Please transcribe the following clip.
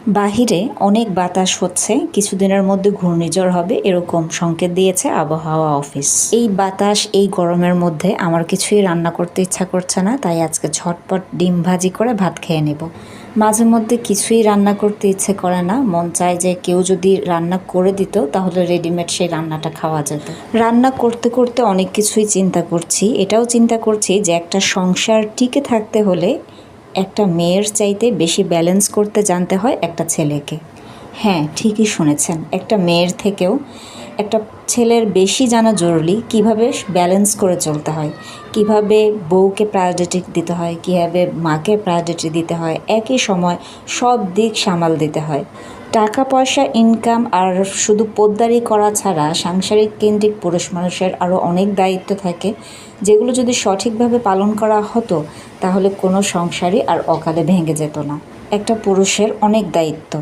বাহিরে অনেক বাতাস হচ্ছে, কিছুদিনের মধ্যে ঘূর্ণিঝড় হবে এরকম সংকেত দিয়েছে আবহাওয়া অফিস। এই বাতাস, এই গরমের মধ্যে আমার কিছুই রান্না করতে ইচ্ছা করছে না, তাই আজকে ঝটপট ডিম ভাজি করে ভাত খেয়ে নেব। মাঝে মধ্যে কিছুই রান্না করতে ইচ্ছে করে না, মন চায় যে কেউ যদি রান্না করে দিত তাহলে রেডিমেড সেই রান্নাটা খাওয়া যেত। রান্না করতে করতে অনেক কিছুই চিন্তা করছি, এটাও চিন্তা করছি যে একটা সংসার টিকে থাকতে হলে একটা মেয়ের চাইতে বেশি ব্যালেন্স করতে জানতে হয় একটা ছেলেকে। হ্যাঁ, ঠিকই শুনেছেন, একটা মেয়ের থেকেও একটা ছেলের বেশি জানা জরুরি কিভাবে ব্যালেন্স করে চলতে হয়, কিভাবে বউকে প্রায়োরিটি দিতে হয়, কীভাবে মাকে প্রায়োরিটি দিতে হয়, একই সময় সব দিক সামাল দিতে হয়। টাকা পয়সা ইনকাম আর শুধু পোদ্দারি করা ছাড়া সাংসারিক কেন্দ্রিক পুরুষ মানুষের আরও অনেক দায়িত্ব থাকে, যেগুলো যদি সঠিকভাবে পালন করা হতো তাহলে কোনো সংসারই আর অকালে ভেঙে যেত না। একটা পুরুষের অনেক দায়িত্ব।